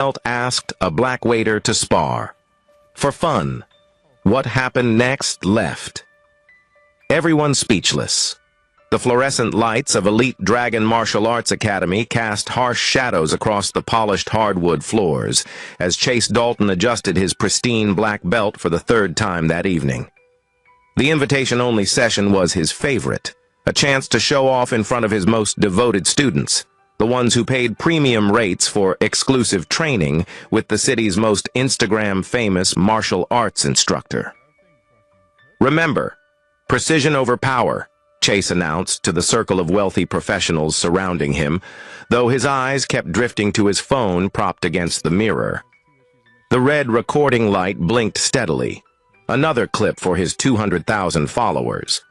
asked a black waiter to spar. For fun. What happened next left everyone speechless. The fluorescent lights of Elite Dragon Martial Arts Academy cast harsh shadows across the polished hardwood floors as Chase Dalton adjusted his pristine black belt for the third time that evening. The invitation-only session was his favorite, a chance to show off in front of his most devoted students, the ones who paid premium rates for exclusive training with the city's most Instagram-famous martial arts instructor. Remember, precision over power, Chase announced to the circle of wealthy professionals surrounding him, though his eyes kept drifting to his phone propped against the mirror. The red recording light blinked steadily, another clip for his 200,000 followers.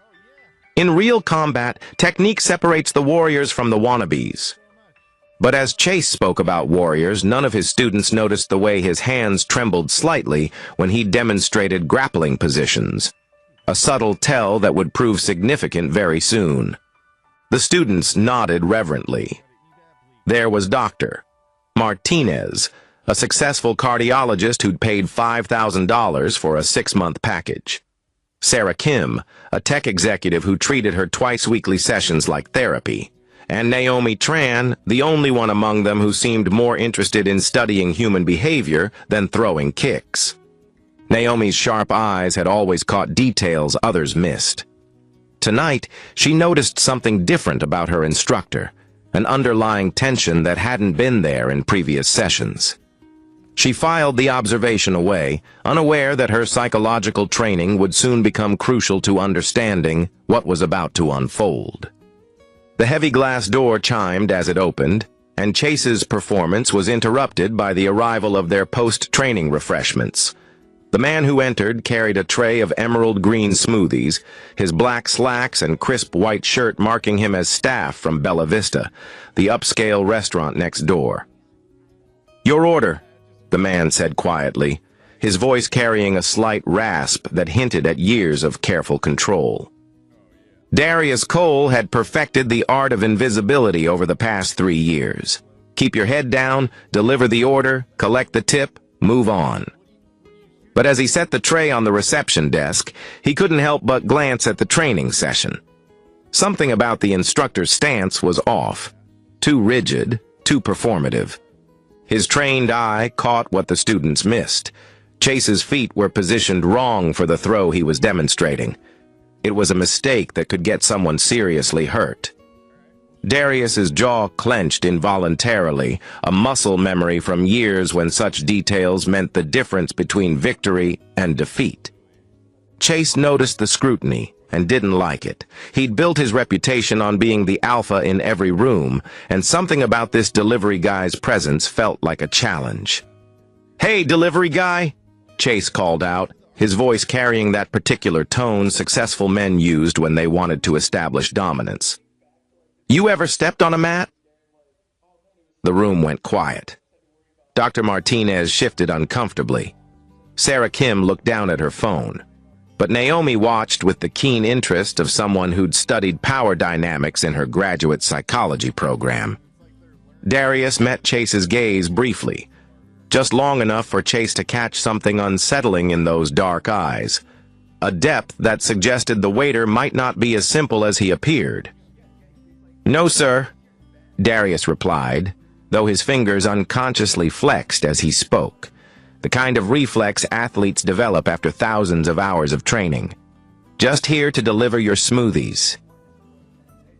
In real combat, technique separates the warriors from the wannabes. But as Chase spoke about warriors, none of his students noticed the way his hands trembled slightly when he demonstrated grappling positions, a subtle tell that would prove significant very soon. The students nodded reverently. There was Dr. Martinez, a successful cardiologist who'd paid $5,000 for a 6-month package. Sarah Kim, a tech executive who treated her twice-weekly sessions like therapy. And Naomi Tran, the only one among them who seemed more interested in studying human behavior than throwing kicks. Naomi's sharp eyes had always caught details others missed. Tonight, she noticed something different about her instructor, an underlying tension that hadn't been there in previous sessions. She filed the observation away, unaware that her psychological training would soon become crucial to understanding what was about to unfold. The heavy glass door chimed as it opened, and Chase's performance was interrupted by the arrival of their post-training refreshments. The man who entered carried a tray of emerald green smoothies, his black slacks and crisp white shirt marking him as staff from Bella Vista, the upscale restaurant next door. "Your order," the man said quietly, his voice carrying a slight rasp that hinted at years of careful control. Darius Cole had perfected the art of invisibility over the past 3 years. Keep your head down, deliver the order, collect the tip, move on. But as he set the tray on the reception desk, he couldn't help but glance at the training session. Something about the instructor's stance was off, too rigid, too performative. His trained eye caught what the students missed. Chase's feet were positioned wrong for the throw he was demonstrating. It was a mistake that could get someone seriously hurt. Darius's jaw clenched involuntarily, a muscle memory from years when such details meant the difference between victory and defeat. Chase noticed the scrutiny and didn't like it. He'd built his reputation on being the alpha in every room, and something about this delivery guy's presence felt like a challenge. "Hey, delivery guy!" Chase called out, his voice carrying that particular tone successful men used when they wanted to establish dominance. "You ever stepped on a mat?" The room went quiet. Dr. Martinez shifted uncomfortably. Sarah Kim looked down at her phone. But Naomi watched with the keen interest of someone who'd studied power dynamics in her graduate psychology program. Darius met Chase's gaze briefly, just long enough for Chase to catch something unsettling in those dark eyes, a depth that suggested the waiter might not be as simple as he appeared. "No, sir," Darius replied, though his fingers unconsciously flexed as he spoke, the kind of reflex athletes develop after thousands of hours of training. "Just here to deliver your smoothies."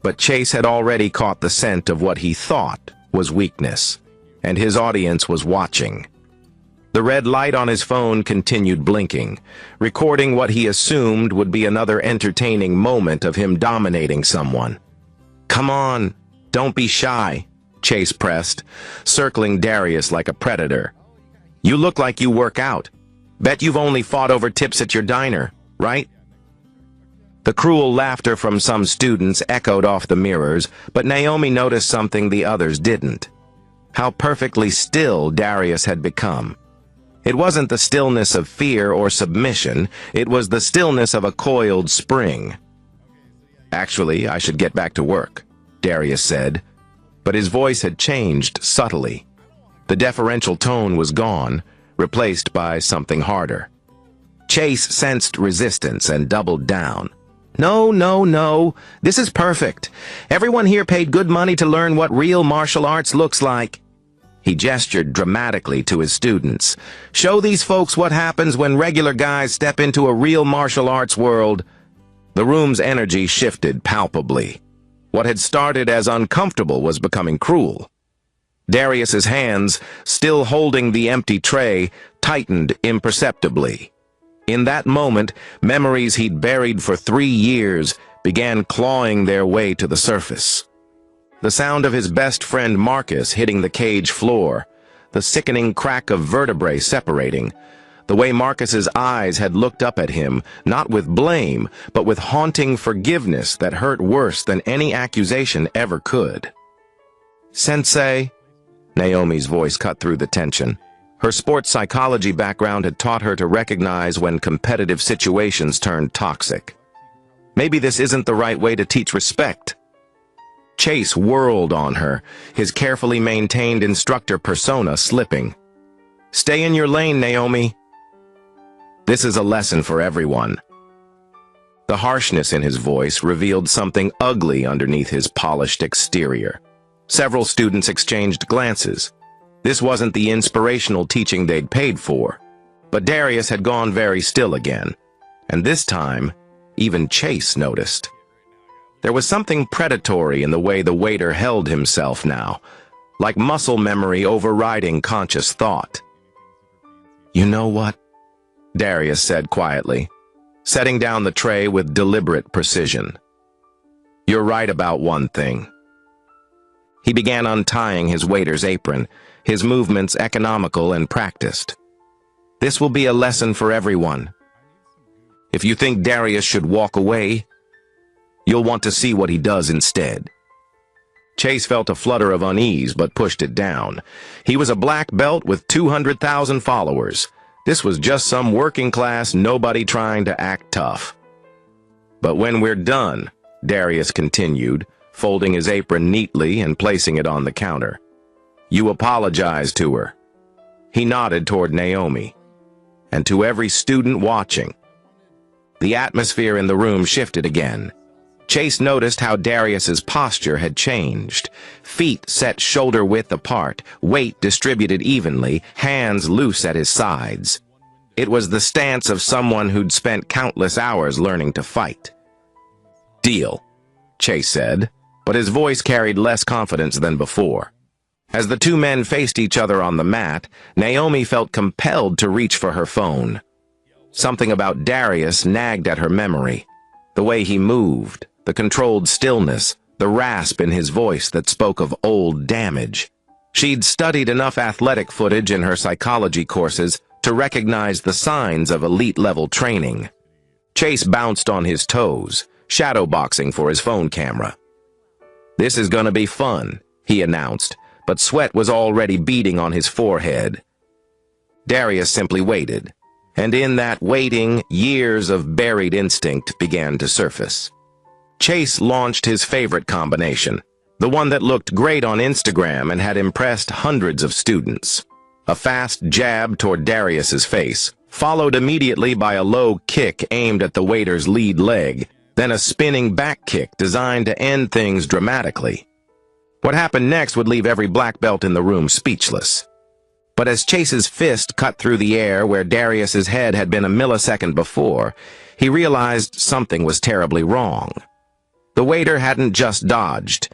But Chase had already caught the scent of what he thought was weakness, and his audience was watching. The red light on his phone continued blinking, recording what he assumed would be another entertaining moment of him dominating someone. "Come on, don't be shy," Chase pressed, circling Darius like a predator. "You look like you work out. Bet you've only fought over tips at your diner, right?" The cruel laughter from some students echoed off the mirrors, but Naomi noticed something the others didn't. How perfectly still Darius had become. It wasn't the stillness of fear or submission, it was the stillness of a coiled spring. "Actually, I should get back to work," Darius said, but his voice had changed subtly. The deferential tone was gone, replaced by something harder. Chase sensed resistance and doubled down. No, no, no. This is perfect. Everyone here paid good money to learn what real martial arts looks like. He gestured dramatically to his students. Show these folks what happens when regular guys step into a real martial arts world. The room's energy shifted palpably. What had started as uncomfortable was becoming cruel. Darius's hands, still holding the empty tray, tightened imperceptibly. In that moment, memories he'd buried for 3 years began clawing their way to the surface. The sound of his best friend Marcus hitting the cage floor, the sickening crack of vertebrae separating, the way Marcus's eyes had looked up at him, not with blame, but with haunting forgiveness that hurt worse than any accusation ever could. "Sensei," Naomi's voice cut through the tension. Her sports psychology background had taught her to recognize when competitive situations turned toxic. Maybe this isn't the right way to teach respect. Chase whirled on her, his carefully maintained instructor persona slipping. "Stay in your lane, Naomi. This is a lesson for everyone." The harshness in his voice revealed something ugly underneath his polished exterior. Several students exchanged glances. This wasn't the inspirational teaching they'd paid for. But Darius had gone very still again. And this time, even Chase noticed. There was something predatory in the way the waiter held himself now, like muscle memory overriding conscious thought. "You know what?" Darius said quietly, setting down the tray with deliberate precision. "You're right about one thing." He began untying his waiter's apron, his movements economical and practiced. "This will be a lesson for everyone. If you think Darius should walk away, you'll want to see what he does instead." Chase felt a flutter of unease but pushed it down. He was a black belt with 200,000 followers. This was just some working class nobody trying to act tough. "But when we're done," Darius continued, folding his apron neatly and placing it on the counter, "you apologize to her." He nodded toward Naomi. "And to every student watching." The atmosphere in the room shifted again. Chase noticed how Darius's posture had changed. Feet set shoulder-width apart, weight distributed evenly, hands loose at his sides. It was the stance of someone who'd spent countless hours learning to fight. "Deal," Chase said, but his voice carried less confidence than before. As the two men faced each other on the mat, Naomi felt compelled to reach for her phone. Something about Darius nagged at her memory. The way he moved, the controlled stillness, the rasp in his voice that spoke of old damage. She'd studied enough athletic footage in her psychology courses to recognize the signs of elite-level training. Chase bounced on his toes, shadowboxing for his phone camera. "This is gonna be fun," he announced, but sweat was already beading on his forehead. Darius simply waited, and in that waiting, years of buried instinct began to surface. Chase launched his favorite combination, the one that looked great on Instagram and had impressed hundreds of students. A fast jab toward Darius's face, followed immediately by a low kick aimed at the waiter's lead leg, then a spinning back kick designed to end things dramatically. What happened next would leave every black belt in the room speechless. But as Chase's fist cut through the air where Darius's head had been a millisecond before, he realized something was terribly wrong. The waiter hadn't just dodged.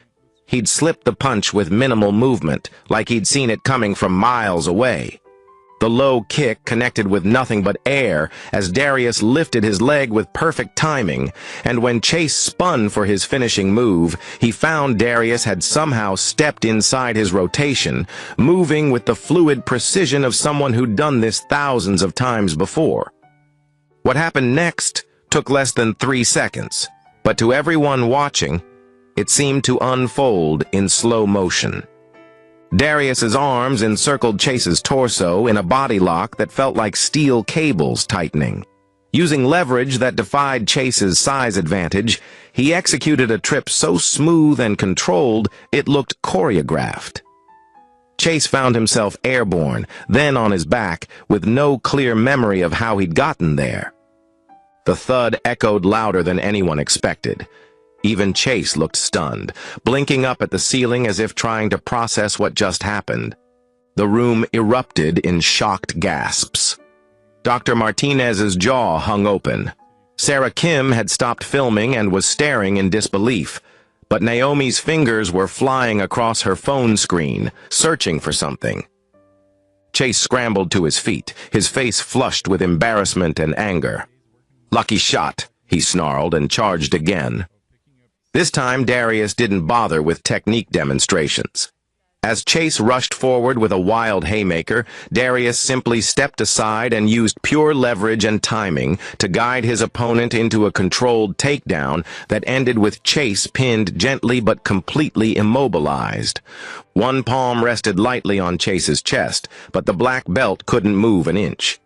He'd slipped the punch with minimal movement, like he'd seen it coming from miles away. The low kick connected with nothing but air as Darius lifted his leg with perfect timing, and when Chase spun for his finishing move, he found Darius had somehow stepped inside his rotation, moving with the fluid precision of someone who'd done this thousands of times before. What happened next took less than 3 seconds, but to everyone watching, it seemed to unfold in slow motion. Darius's arms encircled Chase's torso in a body lock that felt like steel cables tightening. Using leverage that defied Chase's size advantage, he executed a trip so smooth and controlled it looked choreographed. Chase found himself airborne, then on his back, with no clear memory of how he'd gotten there. The thud echoed louder than anyone expected. Even Chase looked stunned, blinking up at the ceiling as if trying to process what just happened. The room erupted in shocked gasps. Dr. Martinez's jaw hung open. Sarah Kim had stopped filming and was staring in disbelief, but Naomi's fingers were flying across her phone screen, searching for something. Chase scrambled to his feet, his face flushed with embarrassment and anger. "Lucky shot," he snarled and charged again. This time, Darius didn't bother with technique demonstrations. As Chase rushed forward with a wild haymaker, Darius simply stepped aside and used pure leverage and timing to guide his opponent into a controlled takedown that ended with Chase pinned gently but completely immobilized. One palm rested lightly on Chase's chest, but the black belt couldn't move an inch.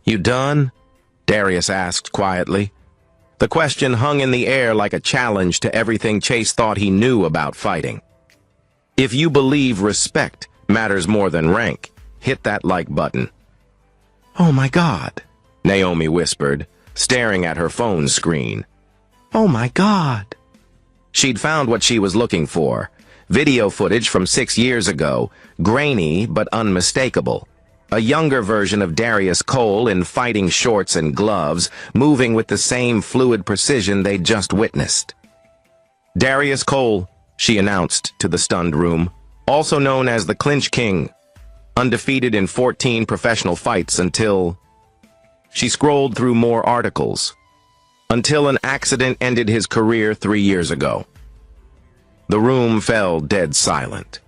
"You done?" Darius asked quietly. The question hung in the air like a challenge to everything Chase thought he knew about fighting. If you believe respect matters more than rank, hit that like button. "Oh my God," Naomi whispered, staring at her phone screen. "Oh my God." She'd found what she was looking for. Video footage from 6 years ago, grainy but unmistakable. A younger version of Darius Cole in fighting shorts and gloves, moving with the same fluid precision they'd just witnessed. "Darius Cole," she announced to the stunned room, "also known as the Clinch King, undefeated in 14 professional fights until..." She scrolled through more articles. "Until an accident ended his career 3 years ago." The room fell dead silent.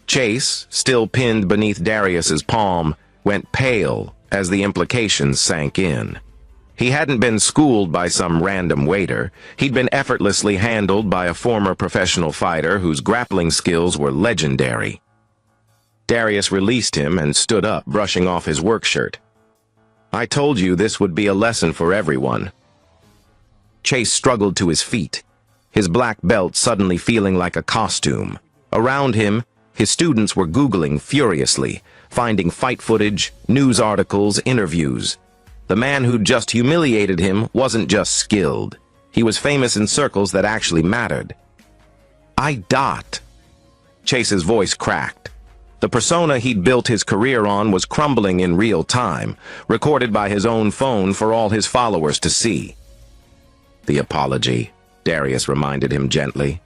Chase, still pinned beneath Darius's palm, went pale as the implications sank in. He hadn't been schooled by some random waiter. He'd been effortlessly handled by a former professional fighter whose grappling skills were legendary. Darius released him and stood up, brushing off his work shirt. "I told you this would be a lesson for everyone." Chase struggled to his feet, his black belt suddenly feeling like a costume. Around him, his students were Googling furiously, finding fight footage, news articles, interviews. The man who'd just humiliated him wasn't just skilled. He was famous in circles that actually mattered. "I. Chase's voice cracked. The persona he'd built his career on was crumbling in real time, recorded by his own phone for all his followers to see. "The apology," Darius reminded him gently.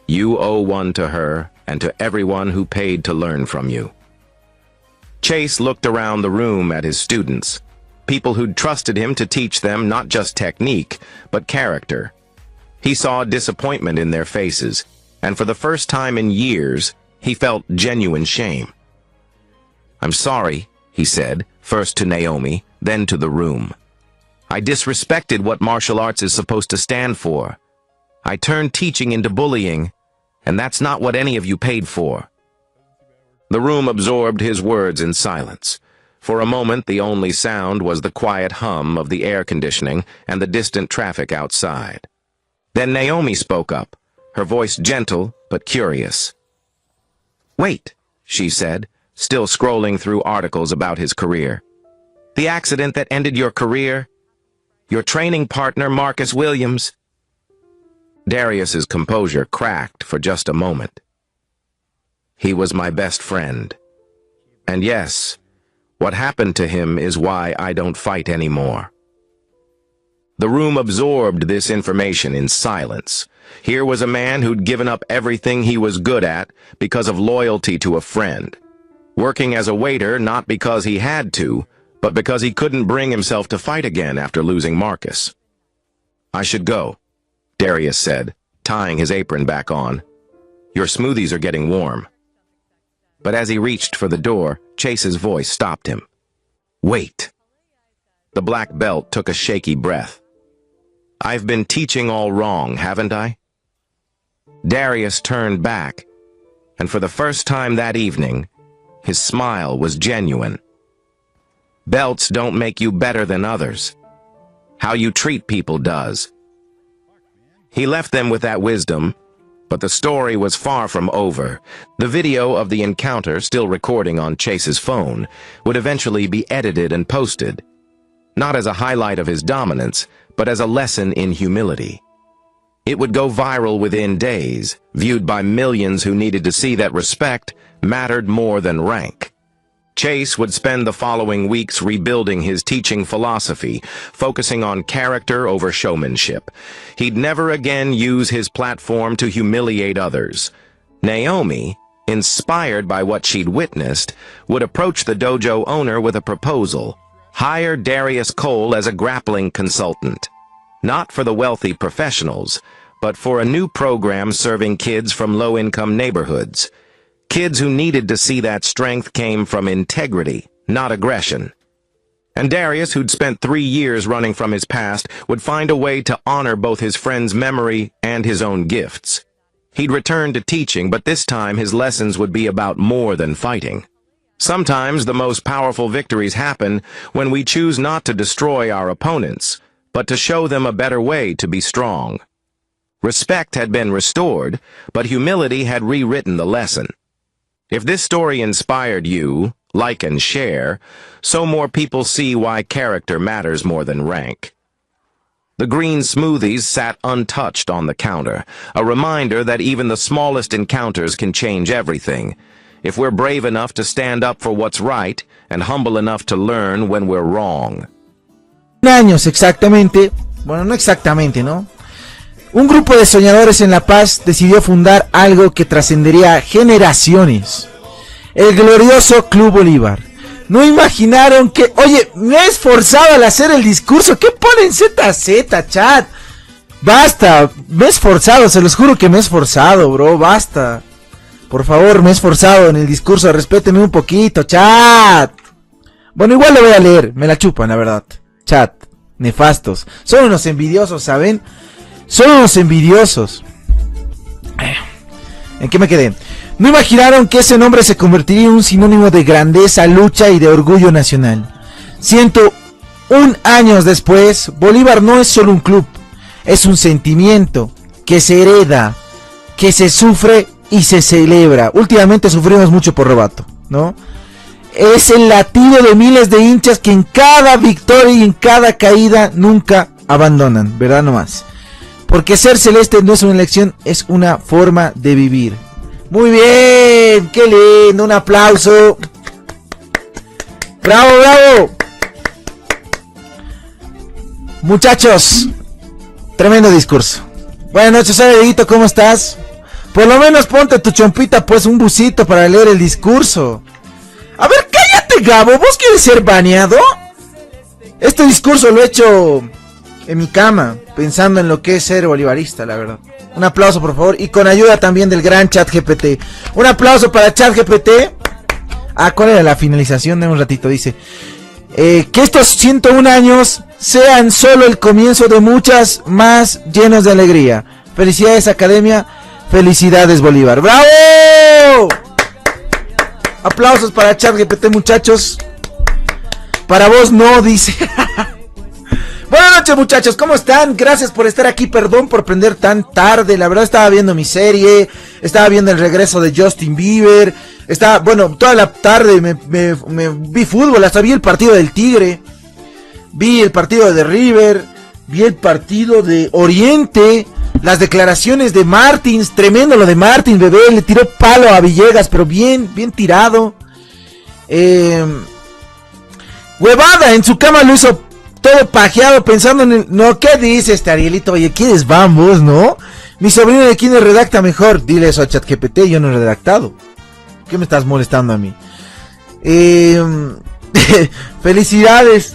"You owe one to her and to everyone who paid to learn from you." Chase looked around the room at his students, people who'd trusted him to teach them not just technique, but character. He saw disappointment in their faces, and for the first time in years, he felt genuine shame. "I'm sorry," he said, first to Naomi, then to the room. "I disrespected what martial arts is supposed to stand for. I turned teaching into bullying, and that's not what any of you paid for." The room absorbed his words in silence. For a moment, the only sound was the quiet hum of the air conditioning and the distant traffic outside. Then Naomi spoke up, her voice gentle but curious. "Wait," she said, still scrolling through articles about his career. "The accident that ended your career? Your training partner, Marcus Williams?" Darius's composure cracked for just a moment. "He was my best friend. And yes, what happened to him is why I don't fight anymore." The room absorbed this information in silence. Here was a man who'd given up everything he was good at because of loyalty to a friend. Working as a waiter not because he had to, but because he couldn't bring himself to fight again after losing Marcus. "I should go," Darius said, tying his apron back on. "Your smoothies are getting warm." But as he reached for the door, Chase's voice stopped him. "Wait." The black belt took a shaky breath. "I've been teaching all wrong, haven't I?" Darius turned back, and for the first time that evening, his smile was genuine. "Belts don't make you better than others. How you treat people does." He left them with that wisdom, But the story was far from over. The video of the encounter, still recording on Chase's phone, would eventually be edited and posted, not as a highlight of his dominance, but as a lesson in humility. It would go viral within days, viewed by millions who needed to see that respect mattered more than rank. Chase would spend the following weeks rebuilding his teaching philosophy, focusing on character over showmanship. He'd never again use his platform to humiliate others. Naomi, inspired by what she'd witnessed, would approach the dojo owner with a proposal: hire Darius Cole as a grappling consultant. Not for the wealthy professionals, but for a new program serving kids from low-income neighborhoods. Kids who needed to see that strength came from integrity, not aggression. And Darius, who'd spent 3 years running from his past, would find a way to honor both his friend's memory and his own gifts. He'd return to teaching, but this time his lessons would be about more than fighting. Sometimes the most powerful victories happen when we choose not to destroy our opponents, but to show them a better way to be strong. Respect had been restored, but humility had rewritten the lesson. If this story inspired you, like and share, so more people see why character matters more than rank. The green smoothies sat untouched on the counter, a reminder that even the smallest encounters can change everything, if we're brave enough to stand up for what's right and humble enough to learn when we're wrong. Años exactamente, bueno, no exactamente, ¿no? Un grupo de soñadores en La Paz decidió fundar algo que trascendería generaciones. El glorioso Club Bolívar. No imaginaron que... Oye, me he esforzado al hacer el discurso. ¿Qué ponen ZZ, chat? Basta, me he esforzado, se los juro que me he esforzado, bro, basta. Por favor, me he esforzado en el discurso, respétenme un poquito, chat. Bueno, igual lo voy a leer, me la chupan, la verdad. Chat, nefastos. Son unos envidiosos, ¿saben? Son unos envidiosos. ¿En qué me quedé? No imaginaron que ese nombre se convertiría en un sinónimo de grandeza, lucha y de orgullo nacional. 101 años después, Bolívar no es solo un club, es un sentimiento que se hereda, que se sufre y se celebra. Últimamente sufrimos mucho por Robato, ¿no? Es el latido de miles de hinchas que en cada victoria y en cada caída nunca abandonan, ¿verdad? Nomás. Porque ser celeste no es una elección, es una forma de vivir. Muy bien, qué lindo, un aplauso. Bravo, bravo. Muchachos, tremendo discurso. Buenas noches, Edito, ¿cómo estás? Por lo menos ponte tu chompita, pues, un busito para leer el discurso. A ver, cállate, Gabo, ¿vos quieres ser baneado? Este discurso lo he hecho en mi cama, pensando en lo que es ser bolivarista, la verdad. Un aplauso, por favor, y con ayuda también del gran ChatGPT. Un aplauso para ChatGPT. Ah, ¿cuál era la finalización de un ratito? Dice, que estos 101 años sean solo el comienzo de muchas más llenos de alegría. Felicidades, Academia. Felicidades, Bolívar. ¡Bravo! Aplausos para ChatGPT, muchachos. Para vos no, dice. Buenas noches, muchachos, ¿cómo están? Gracias por estar aquí, perdón por prender tan tarde. La verdad estaba viendo mi serie, estaba viendo el regreso de Justin Bieber. Bueno, toda la tarde me vi fútbol, hasta vi el partido del Tigre. Vi el partido de River, vi el partido de Oriente. Las declaraciones de Martins, tremendo lo de Martins, bebé, le tiró palo a Villegas, pero bien tirado. Huevada, en su cama lo hizo todo pajeado pensando en el... No, ¿qué dice este Arielito? Oye, ¿quiénes vamos, no? Mi sobrino de quién redacta mejor. Dile eso a ChatGPT, yo no he redactado. ¿Qué me estás molestando a mí? Felicidades.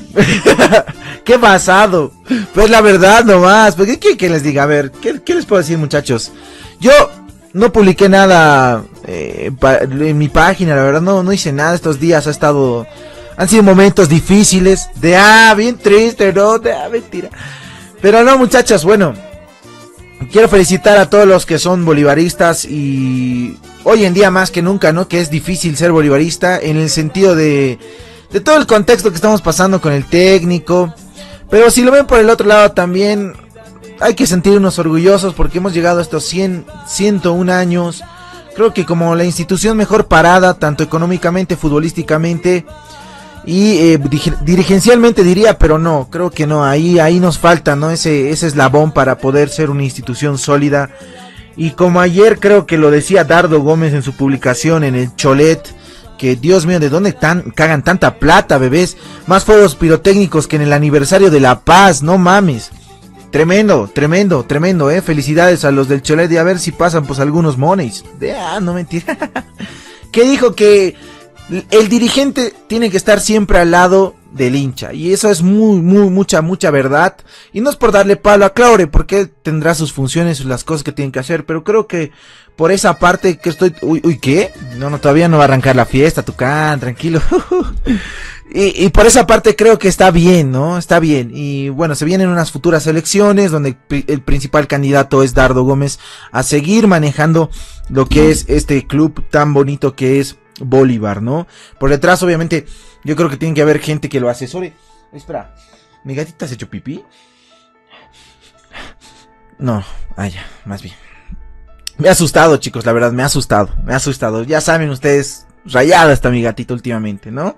Qué pasado. Pues la verdad nomás. ¿Qué quieren que les diga? A ver, ¿qué les puedo decir, muchachos? Yo no publiqué nada en mi página, la verdad no hice nada estos días. Han sido momentos difíciles. Bien triste, ¿no? Mentira. Pero no, muchachos, bueno. Quiero felicitar a todos los que son bolivaristas y hoy en día más que nunca, ¿no? Que es difícil ser bolivarista en el sentido de todo el contexto que estamos pasando con el técnico. Pero si lo ven por el otro lado también, hay que sentirnos orgullosos porque hemos llegado a estos 101 años. Creo que como la institución mejor parada, tanto económicamente, futbolísticamente y dirigencialmente diría, pero no, creo que no, ahí nos falta, ¿no? Ese eslabón para poder ser una institución sólida. Y como ayer creo que lo decía Dardo Gómez en su publicación en el Cholet, que Dios mío, ¿de dónde cagan tanta plata, bebés? Más fuegos pirotécnicos que en el aniversario de La Paz, no mames. Tremendo, felicidades a los del Cholet, y a ver si pasan pues algunos monies. No mentira. Que dijo que el dirigente tiene que estar siempre al lado del hincha, y eso es mucha verdad, y no es por darle palo a Claure, porque él tendrá sus funciones, las cosas que tiene que hacer, pero creo que por esa parte que estoy... Uy, ¿qué? No, todavía no va a arrancar la fiesta, Tucán, tranquilo. Y por esa parte creo que está bien, ¿no? Está bien. Y bueno, se vienen unas futuras elecciones donde el principal candidato es Dardo Gómez a seguir manejando lo que es este club tan bonito que es Bolívar, ¿no? Por detrás, obviamente, yo creo que tiene que haber gente que lo asesore. Espera, ¿mi gatita se echó pipí? No, ya, más bien. Me ha asustado, chicos, la verdad, me ha asustado. Ya saben ustedes, rayada está mi gatito últimamente, ¿no?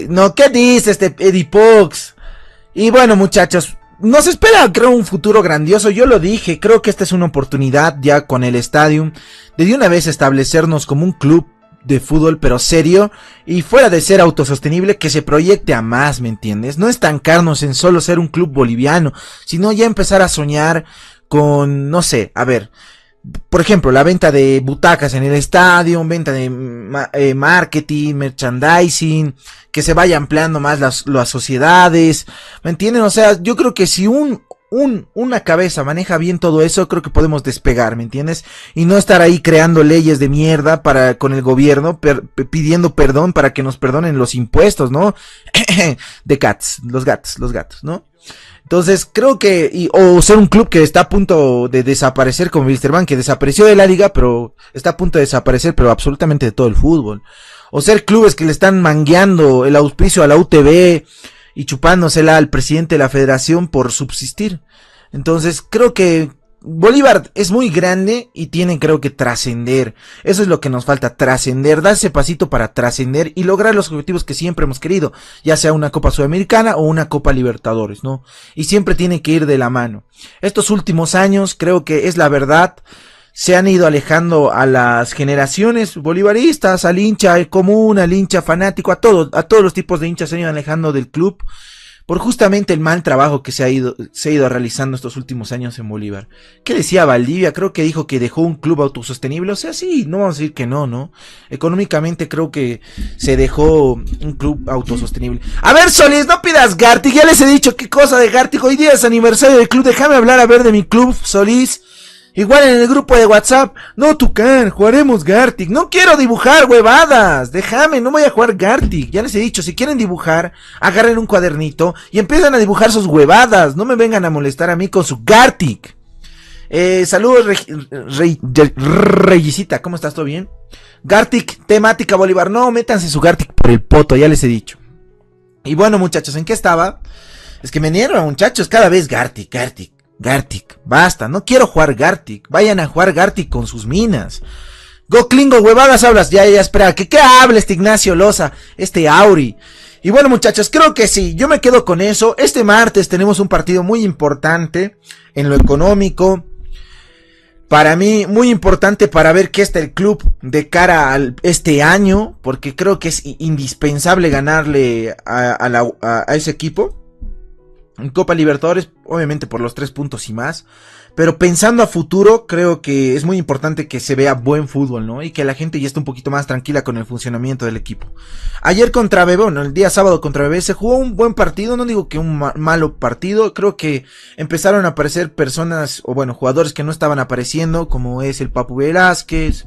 No, ¿qué dice este Eddie Pox? Y bueno, muchachos, nos espera, creo, un futuro grandioso. Yo lo dije, creo que esta es una oportunidad ya con el estadio de una vez establecernos como un club de fútbol, pero serio, y fuera de ser autosostenible, que se proyecte a más, ¿me entiendes? No estancarnos en solo ser un club boliviano, sino ya empezar a soñar con, no sé, a ver, por ejemplo, la venta de butacas en el estadio, venta de marketing, merchandising, que se vaya ampliando más las sociedades, ¿me entienden? O sea, yo creo que si una cabeza maneja bien todo eso, creo que podemos despegar, ¿me entiendes? Y no estar ahí creando leyes de mierda con el gobierno, pidiendo perdón para que nos perdonen los impuestos, ¿no? Los gatos, ¿no? Entonces, creo que, o ser un club que está a punto de desaparecer, como Wilstermann, que desapareció de la liga, pero está a punto de desaparecer, pero absolutamente de todo el fútbol. O ser clubes que le están mangueando el auspicio a la UTV y chupándosela al presidente de la federación por subsistir. Entonces, creo que Bolívar es muy grande y tiene, creo que, trascender. Eso es lo que nos falta, trascender, dar ese pasito para trascender y lograr los objetivos que siempre hemos querido, ya sea una Copa Sudamericana o una Copa Libertadores, ¿no? Y siempre tiene que ir de la mano. Estos últimos años, creo que es la verdad, se han ido alejando a las generaciones bolivaristas, al hincha común, al hincha fanático, a todos los tipos de hinchas se han ido alejando del club, por justamente el mal trabajo que se ha ido realizando estos últimos años en Bolívar. ¿Qué decía Valdivia? Creo que dijo que dejó un club autosostenible. O sea, sí, no vamos a decir que no. Económicamente creo que se dejó un club autosostenible. A ver, Solís, no pidas Gartic. Ya les he dicho qué cosa de Gartic. Hoy día es aniversario del club. Déjame hablar a ver de mi club, Solís. Igual en el grupo de WhatsApp, no, Tucán, jugaremos Gartic. No quiero dibujar huevadas, déjame, no voy a jugar Gartic. Ya les he dicho, si quieren dibujar, agarren un cuadernito y empiezan a dibujar sus huevadas. No me vengan a molestar a mí con su Gartic. Saludos, Reyisita, ¿cómo estás? ¿Todo bien? Gartic, temática Bolívar. No, métanse su Gartic por el poto, ya les he dicho. Y bueno, muchachos, ¿en qué estaba? Es que me enerva, muchachos, cada vez Gartic, basta, no quiero jugar Gartic. Vayan a jugar Gartic con sus minas. Goclingo, huevadas hablas. Ya, espera, ¿qué habla este Ignacio Loza? Este Auri. Y bueno, muchachos, creo que sí, yo me quedo con eso. Este martes tenemos un partido muy importante en lo económico. Para mí, muy importante para ver qué está el club de cara a este año. Porque creo que es indispensable ganarle a ese equipo. En Copa Libertadores, obviamente por los 3 puntos y más, pero pensando a futuro, creo que es muy importante que se vea buen fútbol, ¿no? Y que la gente ya esté un poquito más tranquila con el funcionamiento del equipo. Ayer contra Bebé, el día sábado contra Bebé, se jugó un buen partido, no digo que un malo partido, creo que empezaron a aparecer personas, o bueno, jugadores que no estaban apareciendo, como es el Papu Velázquez,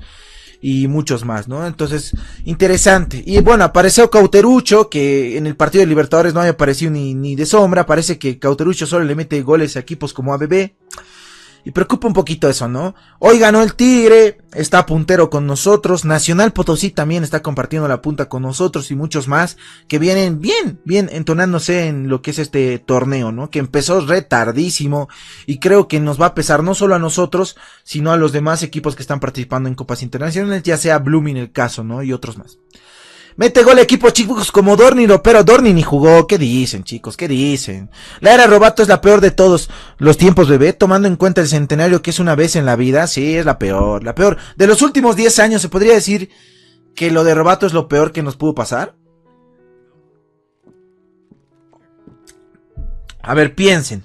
y muchos más, ¿no? Entonces, interesante. Y bueno, apareció Cauterucho, que en el partido de Libertadores no había aparecido ni de sombra. Parece que Cauterucho solo le mete goles a equipos como ABB. Y preocupa un poquito eso, ¿no? Hoy ganó el Tigre, está puntero con nosotros, Nacional Potosí también está compartiendo la punta con nosotros y muchos más que vienen bien entonándose en lo que es este torneo, ¿no? Que empezó retardísimo y creo que nos va a pesar no solo a nosotros, sino a los demás equipos que están participando en copas internacionales, ya sea Blooming el caso, ¿no? Y otros más. Mete gol equipo chicos como Dorniro, pero Dorni ni jugó. ¿Qué dicen, chicos? ¿Qué dicen? La era Robato es la peor de todos los tiempos, bebé, tomando en cuenta el centenario que es una vez en la vida. Sí, es la peor, la peor. De los últimos 10 años, ¿se podría decir que lo de Robato es lo peor que nos pudo pasar? A ver, piensen.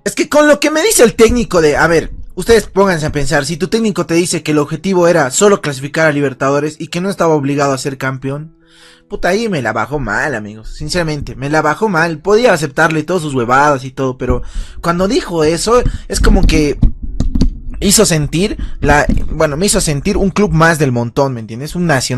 Es que con lo que me dice el técnico de... A ver, ustedes pónganse a pensar, si tu técnico te dice que el objetivo era solo clasificar a Libertadores y que no estaba obligado a ser campeón, puta, ahí me la bajó mal, amigos, sinceramente, me la bajó mal. Podía aceptarle todas sus huevadas y todo, pero cuando dijo eso, es como que hizo sentir me hizo sentir un club más del montón, ¿me entiendes? Un nacional.